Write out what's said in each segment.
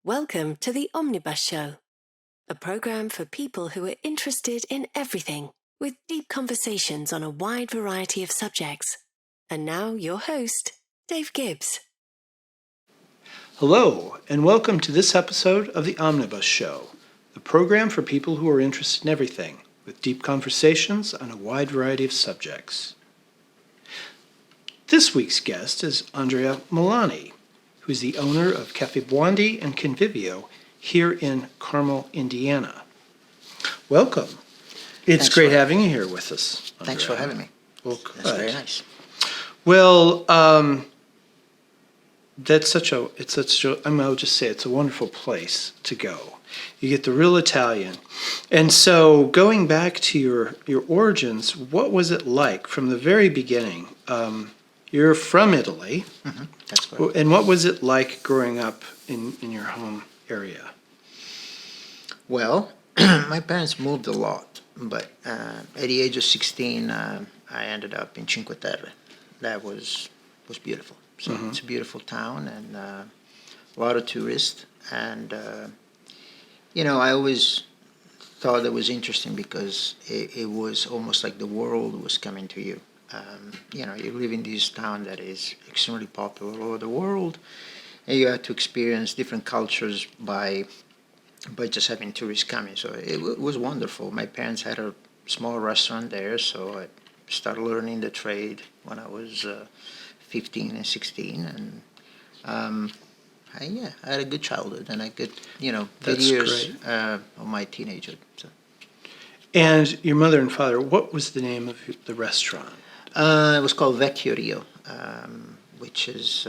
Welcome to the Omnibus Show, a program for people who are interested in everything, with deep conversations on a wide variety of subjects. And now your host, Dave Gibbs. Hello, and welcome to this episode of the Omnibus Show, the program for people who are interested in everything, with deep conversations on a wide variety of subjects. This week's guest is Andrea Melani, who is the owner of Caffè Buondì and Convivio here in Carmel, Indiana. Welcome. It's great having you here with us, Andrea. Thanks for having me. Well, good. That's very nice. Well, I'll just say it's a wonderful place to go. You get the real Italian. And so going back to your origins, what was it like from the very beginning? You're from Italy. Mm-hmm. That's correct. And what was it like growing up in your home area? Well, my parents moved a lot, but at the age of 16, I ended up in Cinque Terre. That was beautiful. So It's a beautiful town and a lot of tourists. And, I always thought it was interesting because it was almost like the world was coming to you. You live in this town that is extremely popular all over the world, and you have to experience different cultures by just having tourists coming. So it was wonderful. My parents had a small restaurant there, so I started learning the trade when I was 15 and 16, and I had a good childhood and a good, good years of my teenager. So. And your mother and father, what was the name of the restaurant? It was called Vecchio Rio, which is,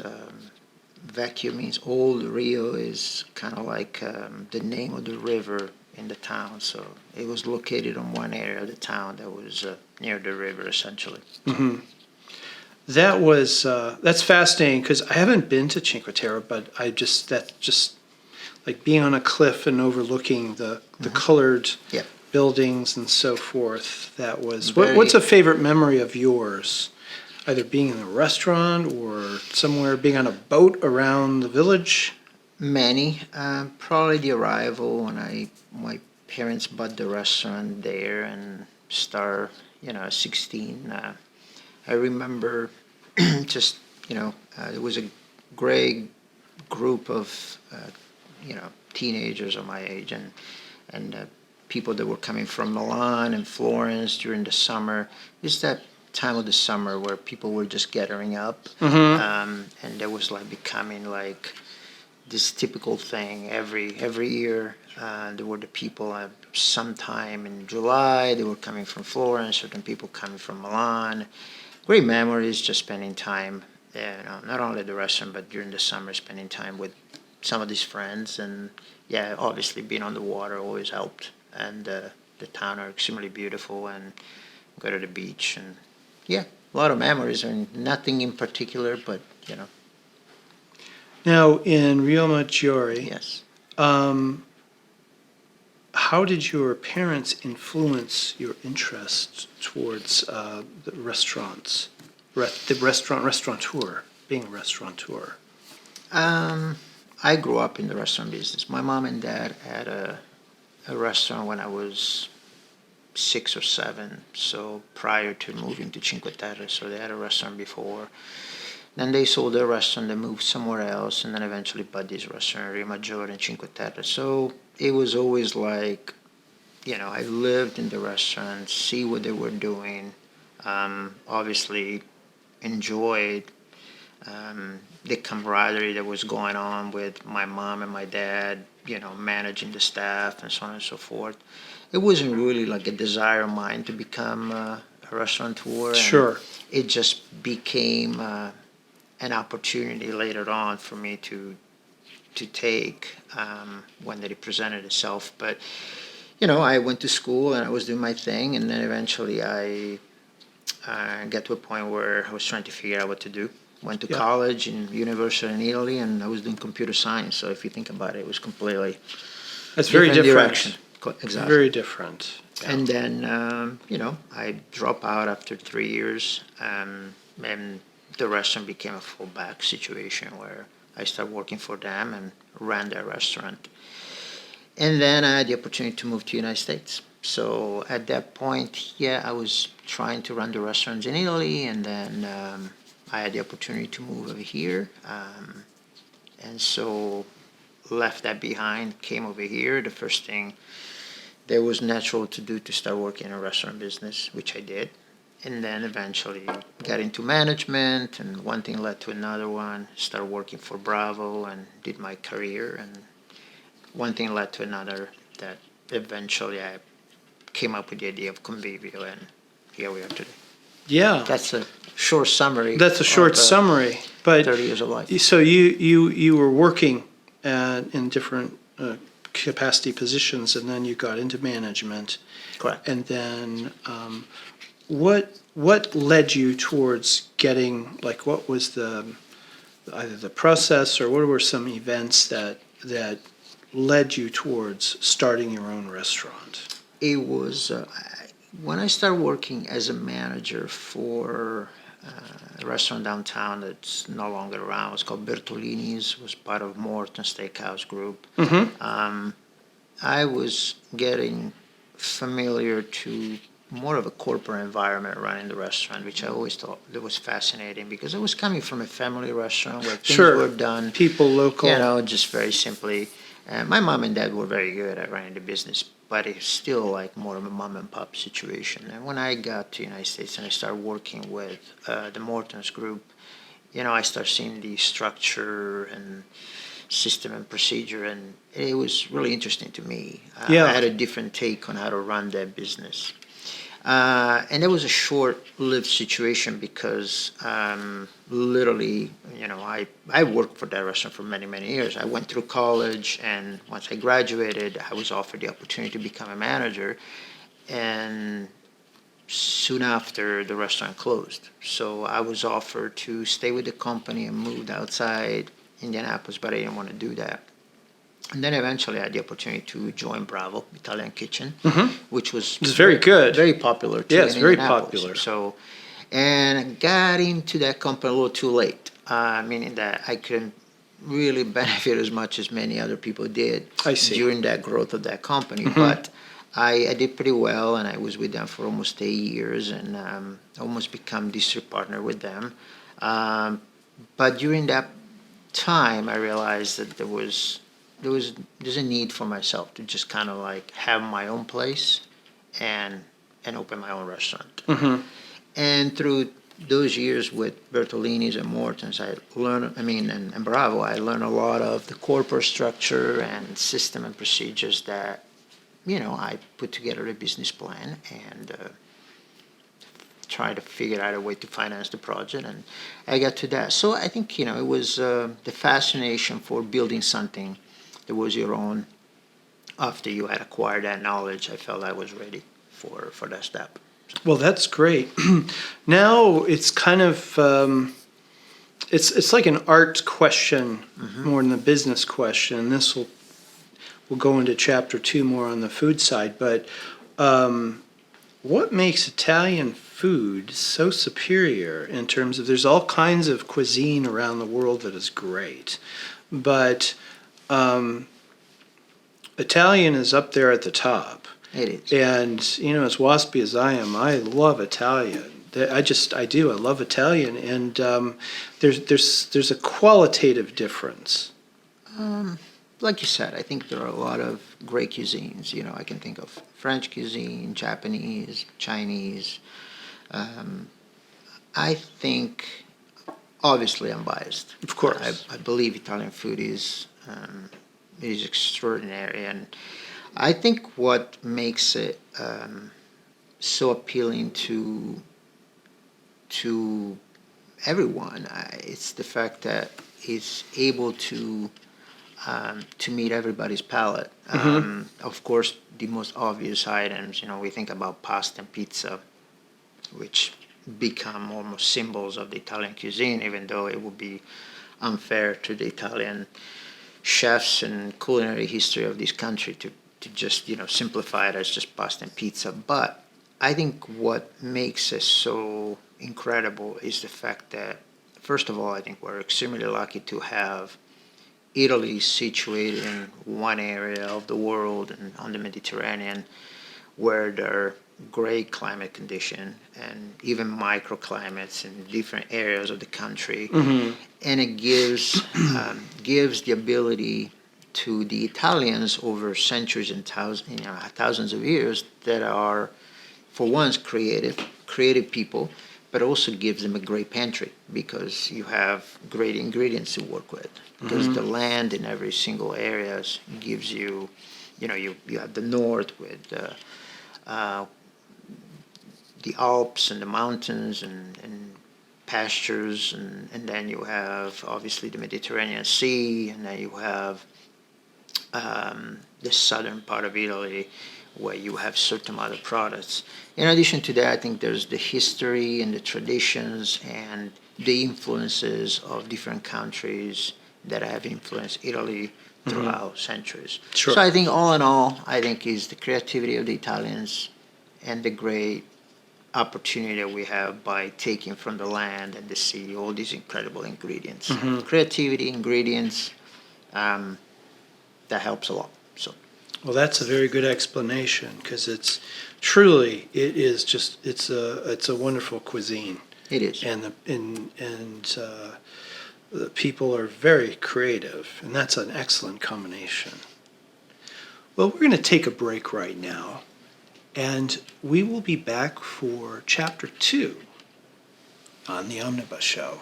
Vecchio means old, Rio is kind of like the name of the river in the town. So it was located on one area of the town that was near the river, essentially. Mm-hmm. That's fascinating because I haven't been to Cinque Terre, but that's just like being on a cliff and overlooking the colored buildings and so forth. That was what's a favorite memory of yours? Either being in a restaurant or somewhere, being on a boat around the village? Many. Probably the arrival when my parents bought the restaurant there and started, at 16. I remember there was a great group of, teenagers of my age and people that were coming from Milan and Florence during the summer. It's that time of the summer where people were just gathering up, and there was becoming this typical thing every year. There were the people sometime in July. They were coming from Florence. Certain people coming from Milan. Great memories, just spending time. Not only at the restaurant, but during the summer, spending time with some of these friends. And obviously being on the water always helped. And the town are extremely beautiful, and go to the beach, and a lot of memories. I mean, nothing in particular, but Now in Riomaggiore, yes. How did your parents influence your interest towards the restaurants, restaurateur, being a restaurateur? I grew up in the restaurant business. My mom and dad had a restaurant when I was 6 or 7, so prior to moving to Cinque Terre. So they had a restaurant before. Then they sold their restaurant, they moved somewhere else, and then eventually bought this restaurant, Riomaggiore and Cinque Terre. So it was always I lived in the restaurant, see what they were doing, obviously enjoyed the camaraderie that was going on with my mom and my dad, managing the staff and so on and so forth. It wasn't really a desire of mine to become a restaurateur. Sure. It just became an opportunity later on for me to take when it presented itself. But, I went to school and I was doing my thing, and then eventually I got to a point where I was trying to figure out what to do. Went to college and university in Italy, and I was doing computer science. So if you think about it, it was completely very different direction. Exactly. Very different. Yeah. And then, I dropped out after 3 years, and the restaurant became a fallback situation where I started working for them and ran that restaurant. And then I had the opportunity to move to the United States. So at that point, yeah, I was trying to run the restaurants in Italy, and then I had the opportunity to move over here. And so left that behind, came over here. The first thing that was natural to do to start working in a restaurant business, which I did. And then eventually got into management, and one thing led to another one. Started working for Bravo and did my career, and one thing led to another that eventually I came up with the idea of Convivio, and here we are today. Yeah. That's a short summary. That's a short summary. But 30 years of life. So you were working in different capacity positions, and then you got into management. Correct. And then what led you towards getting, like, what was either the process, or what were some events that led you towards starting your own restaurant? It was when I started working as a manager for a restaurant downtown that's no longer around. It's called Bertolini's. It was part of Morton Steakhouse Group. Mm-hmm. I was getting familiar to more of a corporate environment running the restaurant, which I always thought that was fascinating, because I was coming from a family restaurant where things were done. People local. Just very simply. My mom and dad were very good at running the business, but it's still like more of a mom and pop situation. And when I got to the United States and I started working with the Morton's group, I started seeing the structure and system and procedure, and it was really interesting to me. I had a different take on how to run that business. And it was a short-lived situation because literally, I worked for that restaurant for many, many years. I went through college, and once I graduated, I was offered the opportunity to become a manager. And soon after, the restaurant closed. So I was offered to stay with the company and moved outside Indianapolis, but I didn't want to do that. And then eventually I had the opportunity to join Bravo, Italian Kitchen, which was very good. Very popular too. Yes, very popular. So, and I got into that company a little too late, meaning that I couldn't really benefit as much as many other people did during that growth of that company. But I did pretty well, and I was with them for almost 8 years, and almost become district partner with them. But during that time, I realized that there's a need for myself to just kind of like have my own place and open my own restaurant. And through those years with Bertolini's and Morton's, I learned, and Bravo, I learned a lot of the corporate structure and system and procedures that, I put together a business plan and try to figure out a way to finance the project, and I got to that. So I think, it was the fascination for building something that was your own. After you had acquired that knowledge, I felt I was ready for that step. Well, that's great. Now it's kind of it's like an art question more than a business question. This we'll go into chapter 2 more on the food side. But what makes Italian food so superior in terms of, there's all kinds of cuisine around the world that is great, but Italian is up there at the top. It is. And, as waspy as I am, I love Italian. I do. I love Italian. And there's a qualitative difference. Like you said, I think there are a lot of great cuisines. I can think of French cuisine, Japanese, Chinese. I think, obviously, I'm biased. Of course. I believe Italian food is extraordinary, and I think what makes it so appealing to everyone, it's the fact that it's able to meet everybody's palate. Of course, the most obvious items, we think about pasta and pizza, which become almost symbols of the Italian cuisine, even though it would be unfair to the Italian chefs and culinary history of this country to just, simplify it as just pasta and pizza. But I think what makes it so incredible is the fact that, first of all, I think we're extremely lucky to have Italy is situated in one area of the world and on the Mediterranean where there are great climate condition and even microclimates in different areas of the country. And it gives the ability to the Italians over centuries and thousands of years that are, for once, creative people, but also gives them a great pantry because you have great ingredients to work with. Because the land in every single area gives you, you have the north with the Alps and the mountains and pastures, and then you have obviously the Mediterranean Sea, and then you have the southern part of Italy where you have certain other products. In addition to that, I think there's the history and the traditions and the influences of different countries that have influenced Italy throughout centuries. Sure. So I think all in all, I think is the creativity of the Italians and the great opportunity that we have by taking from the land and the sea all these incredible ingredients. Creativity, ingredients, that helps a lot. So. Well, that's a very good explanation because it's a wonderful cuisine. It is. And the people are very creative, and that's an excellent combination. Well, we're going to take a break right now, and we will be back for Chapter 2 on the Omnibus Show.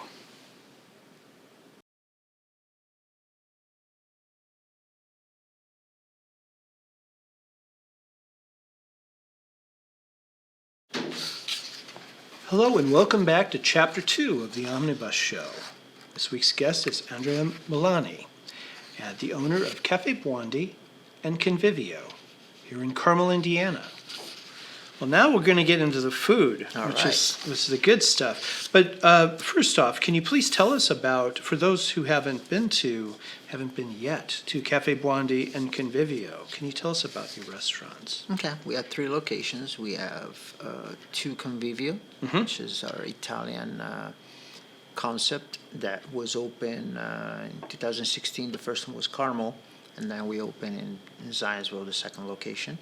Hello and welcome back to Chapter 2 of the Omnibus Show. This week's guest is Andrea Melani, the owner of Caffè Buondì and Convivio here in Carmel, Indiana. Well, now we're going to get into the food, which is the good stuff. But first off, can you please tell us about, for those who haven't been yet to Caffè Buondì and Convivio, can you tell us about your restaurants? Okay, we have 3 locations. We have 2 Convivio, which is our Italian concept that was open in 2016. The first one was Carmel, and then we opened in Zionsville, the second location.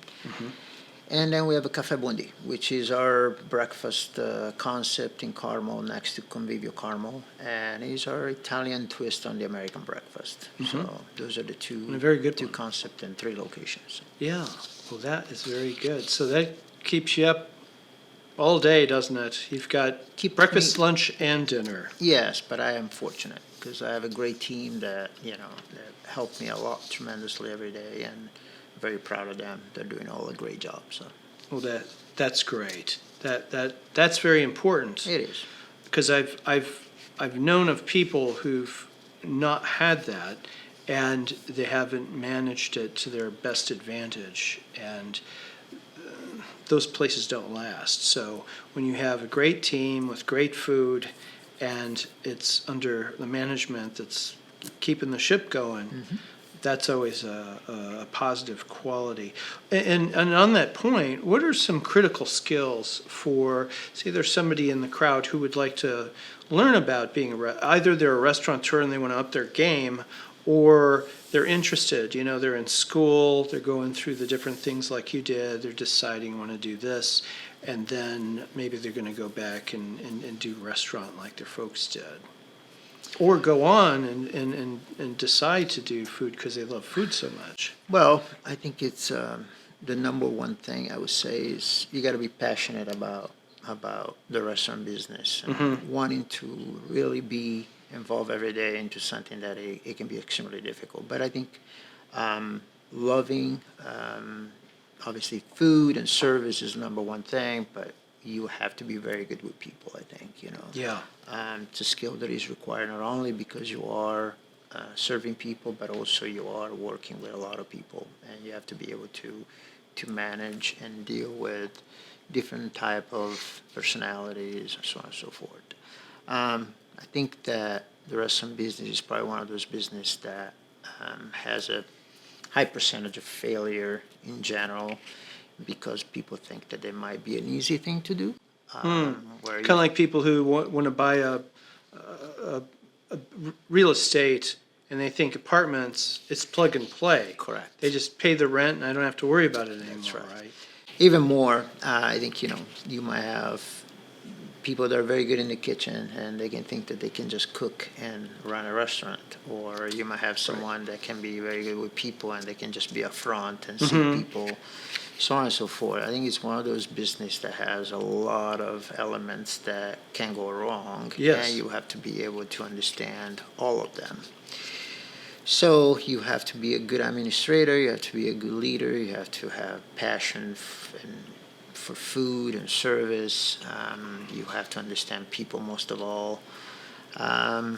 And then we have a Caffè Buondì, which is our breakfast concept in Carmel next to Convivio Carmel, and is our Italian twist on the American breakfast. So those are the two concepts in 3 locations. Yeah, well, that is very good. So that keeps you up all day, doesn't it? You've got breakfast, lunch, and dinner. Yes, but I am fortunate because I have a great team that help me a lot tremendously every day, and very proud of them. They're doing all a great job. So. Well, that's great. That's very important. It is. Because I've known of people who've not had that, and they haven't managed it to their best advantage, and those places don't last. So when you have a great team with great food, and it's under the management that's keeping the ship going, that's always a positive quality. And on that point, what are some critical skills for, say there's somebody in the crowd who would like to learn about being either they're a restaurateur and they want to up their game, or they're interested, they're in school, they're going through the different things like you did, they're deciding I want to do this, and then maybe they're going to go back and do restaurant like their folks did. Or go on and decide to do food because they love food so much. Well, I think it's the number one thing I would say is you got to be passionate about the restaurant business and wanting to really be involved every day into something that it can be extremely difficult. But I think loving, obviously, food and service is number one thing, but you have to be very good with people, I think, Yeah. It's a skill that is required not only because you are serving people, but also you are working with a lot of people, and you have to be able to manage and deal with different type of personalities and so on and so forth. I think that the restaurant business is probably one of those business that has a high percentage of failure in general because people think that it might be an easy thing to do. Kind of like people who want to buy a real estate and they think apartments, it's plug and play. Correct. They just pay the rent, and I don't have to worry about it anymore, That's right? Even more, I think, you might have people that are very good in the kitchen and they can think that they can just cook and run a restaurant. Or you might have someone that can be very good with people and they can just be upfront and see people, so on and so forth. I think it's one of those business that has a lot of elements that can go wrong. Yes. And you have to be able to understand all of them. So you have to be a good administrator, you have to be a good leader, you have to have passion for food and service. You have to understand people most of all. I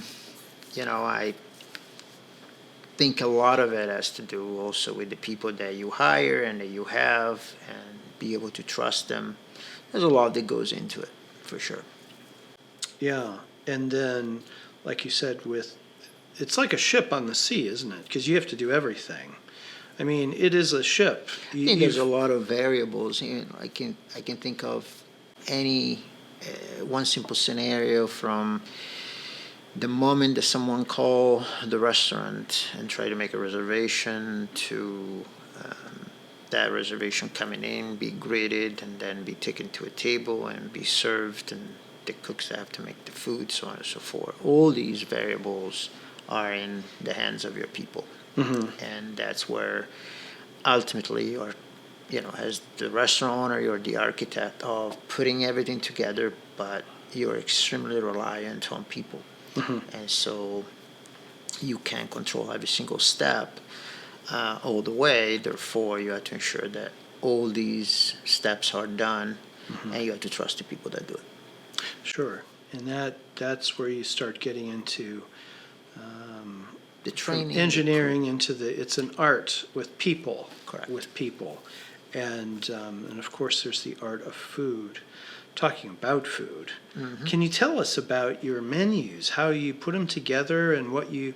think a lot of it has to do also with the people that you hire and that you have and be able to trust them. There's a lot that goes into it, for sure. Yeah, and then, like you said, it's like a ship on the sea, isn't it? Because you have to do everything. I mean, it is a ship. I think there's a lot of variables. I can think of any one simple scenario from the moment that someone call the restaurant and try to make a reservation to that reservation coming in, be greeted, and then be taken to a table and be served, and the cooks have to make the food, so on and so forth. All these variables are in the hands of your people. And that's where ultimately you're, as the restaurant owner, you're the architect of putting everything together, but you're extremely reliant on people. And so you can't control every single step all the way. Therefore, you have to ensure that all these steps are done, and you have to trust the people that do it. Sure. And that's where you start getting into The training, engineering into it's an art with people. Correct. With people. And of course there's the art of food. Talking about food, can you tell us about your menus, how you put them together, and what you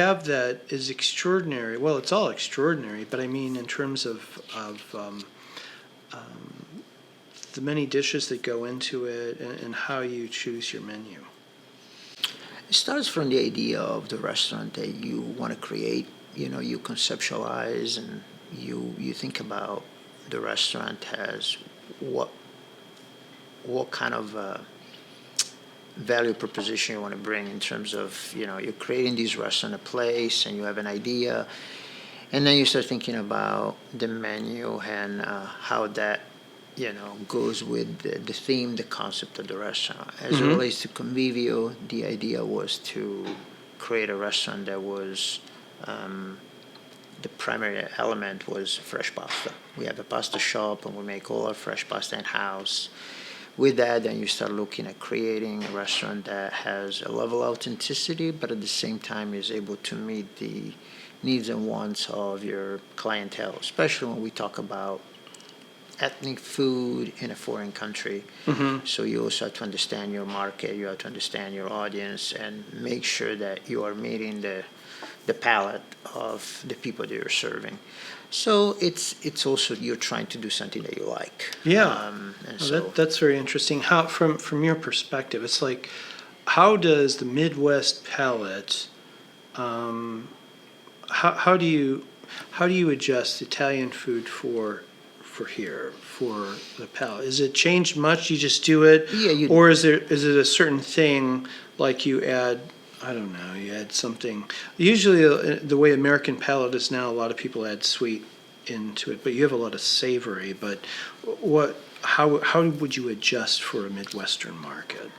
have that is extraordinary? Well, it's all extraordinary, but I mean in terms of the many dishes that go into it, and how you choose your menu. It starts from the idea of the restaurant that you want to create. You conceptualize and you think about the restaurant as what kind of value proposition you want to bring in terms of, you're creating this restaurant, a place, and you have an idea. And then you start thinking about the menu and how that, goes with the theme, the concept of the restaurant. As it relates to Convivio, the idea was to create a restaurant that was, the primary element was fresh pasta. We have a pasta shop and we make all our fresh pasta in-house. With that, then you start looking at creating a restaurant that has a level of authenticity, but at the same time is able to meet the needs and wants of your clientele, especially when we talk about ethnic food in a foreign country. So you also have to understand your market, you have to understand your audience, and make sure that you are meeting the palate of the people that you're serving. So it's also, you're trying to do something that you like. Yeah, and well, that's very interesting. How from your perspective, it's like, how does the Midwest palate, how do you adjust Italian food for the palate? Is it changed much? You just do it, or is it a certain thing like you add? I don't know. You add something. Usually, the way American palate is now, a lot of people add sweet into it, but you have a lot of savory. But how would you adjust for a Midwestern market?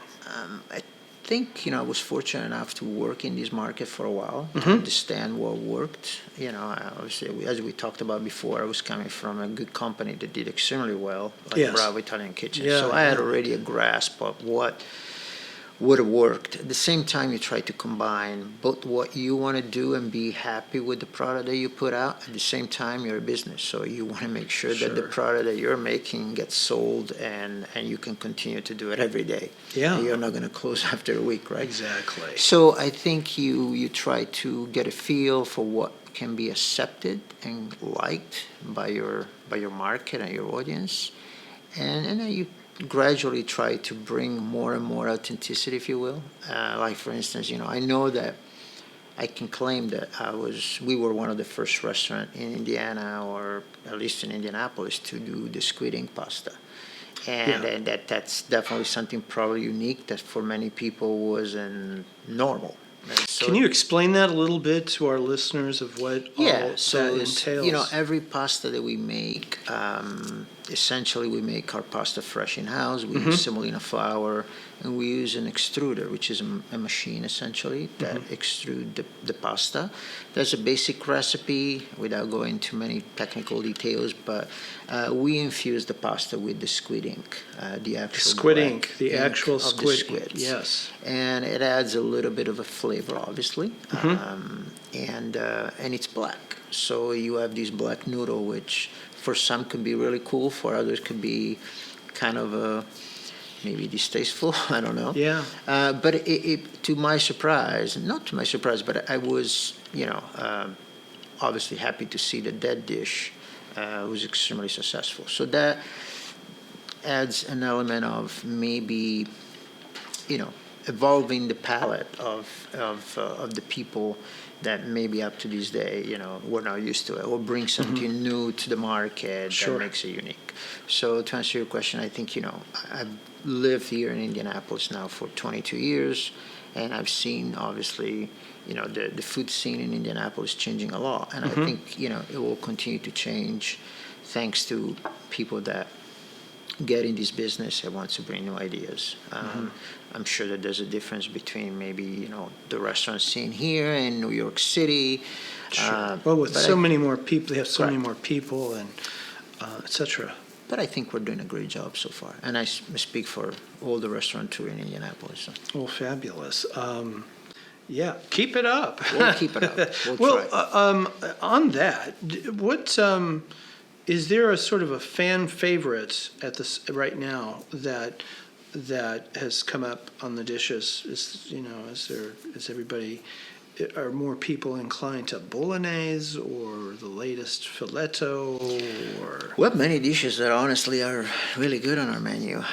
I think I was fortunate enough to work in this market for a while to understand what worked. Obviously, as we talked about before, I was coming from a good company that did extremely well, like Bravo Italian Kitchen. Yeah, so I had already a grasp of what would have worked. At the same time, you try to combine both what you want to do and be happy with the product that you put out. At the same time, you're a business, so you want to make sure that the product that you're making gets sold and you can continue to do it every day. Yeah. And you're not going to close after a week, right? Exactly. So I think you try to get a feel for what can be accepted and liked by your market and your audience, and then you gradually try to bring more and more authenticity, if you will. Like, for instance, I know that I can claim that we were one of the first restaurants in Indiana, or at least in Indianapolis, to do the squid ink pasta. And that's definitely something probably unique that for many people wasn't normal. So, can you explain that a little bit to our listeners of what all that entails? Every pasta that we make, essentially we make our pasta fresh in-house. We use semolina flour, and we use an extruder, which is a machine essentially that extrude the pasta. There's a basic recipe without going into many technical details, but we infuse the pasta with the squid ink, the actual squid ink, the actual squid ink, yes. And it adds a little bit of a flavor, obviously, and it's black. So you have this black noodle, which for some can be really cool, for others could be kind of maybe distasteful. I don't know. Yeah. But it, to my surprise, not to my surprise, but I was, obviously happy to see that dish was extremely successful. So that adds an element of maybe, evolving the palate of the people that maybe up to this day, we're not used to it, or bring something new to the market that makes it unique. So to answer your question, I think, I've lived here in Indianapolis now for 22 years, and I've seen, obviously, the food scene in Indianapolis changing a lot. And I think, it will continue to change thanks to people that get in this business and want to bring new ideas. I'm sure that there's a difference between maybe, the restaurant scene here in New York City. Sure. Well, with so many more people, they have so many more people and et cetera. But I think we're doing a great job so far. And I speak for all the restaurateurs in Indianapolis. So. Well, fabulous. Yeah, keep it up. We'll keep it up. We'll try. On that, what is there a sort of a fan favorite at this right now that has come up on the dishes? Is everybody, are more people inclined to bolognese or the latest filetto, or? We have many dishes that honestly are really good on our menu.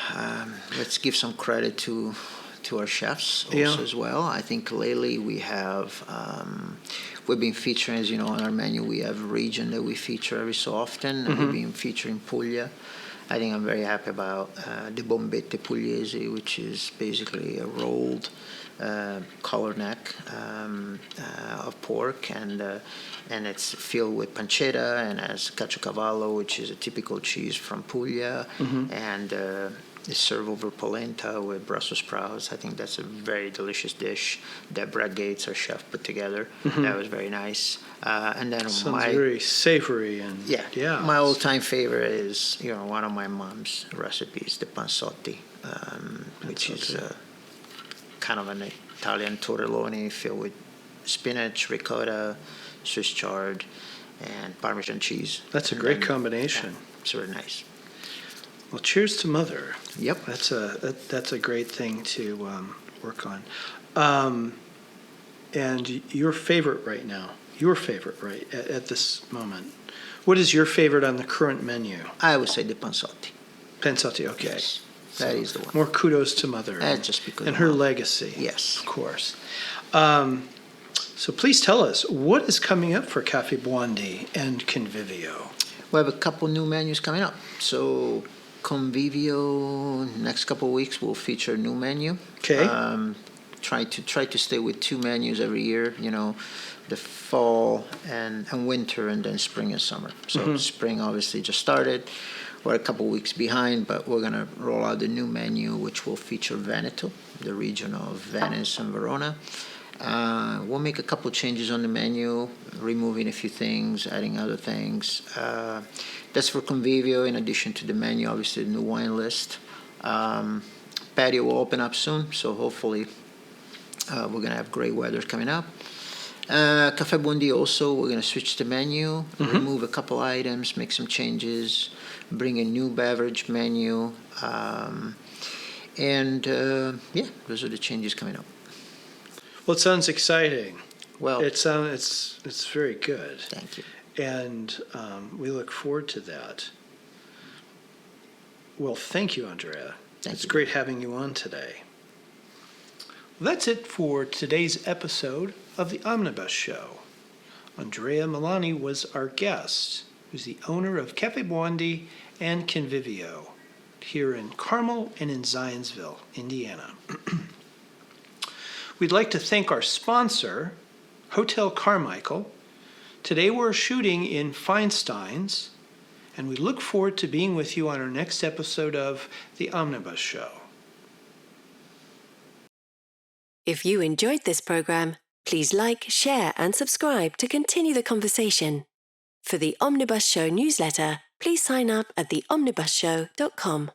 Let's give some credit to our chefs also as well. I think lately we have we've been featuring, as you know, on our menu. We have a region that we feature every so often. We've been featuring Puglia. I think I'm very happy about the bombette pugliese, which is basically a rolled collar neck of pork, and it's filled with pancetta and has caciocavallo, which is a typical cheese from Puglia, and it's served over polenta with Brussels sprouts. I think that's a very delicious dish that Brad Gates, our chef, put together. That was very nice. And then sounds very savory and my all-time favorite is one of my mom's recipes, the panzotti, which is kind of an Italian tortelloni filled with spinach, ricotta, Swiss chard, and Parmesan cheese. That's a great combination. Yeah, it's very nice. Well, cheers to Mother. Yep. That's a great thing to work on. And your favorite right now, at this moment, what is your favorite on the current menu? I would say the panzotti. Panzotti, okay. Yes, that is the one. More kudos to Mother. Just because and her legacy. Yes. Of course. So please tell us, what is coming up for Caffè Buondì and Convivio? We have a couple new menus coming up. So Convivio, next couple of weeks, will feature a new menu. Okay. Try to stay with two menus every year, the fall and winter, and then spring and summer. So spring obviously just started. We're a couple of weeks behind, but we're going to roll out the new menu, which will feature Veneto, the region of Venice and Verona. We'll make a couple changes on the menu, removing a few things, adding other things. That's for Convivio, in addition to the menu, obviously the new wine list. Patio will open up soon, so hopefully we're going to have great weather coming up. Caffè Buondì also, we're going to switch the menu, remove a couple items, make some changes, bring a new beverage menu. Those are the changes coming up. Well, it sounds exciting. Well, it's very good. Thank you. And we look forward to that. Well, thank you, Andrea. It's great having you on today. Well, that's it for today's episode of the Omnibus Show. Andrea Melani was our guest, who's the owner of Caffè Buondì and Convivio here in Carmel and in Zionsville, Indiana. We'd like to thank our sponsor, Hotel Carmichael. Today we're shooting in Feinstein's, and we look forward to being with you on our next episode of The Omnibus Show. If you enjoyed this program, please like, share, and subscribe to continue the conversation. For the Omnibus Show newsletter, please sign up at theomnibusshow.com.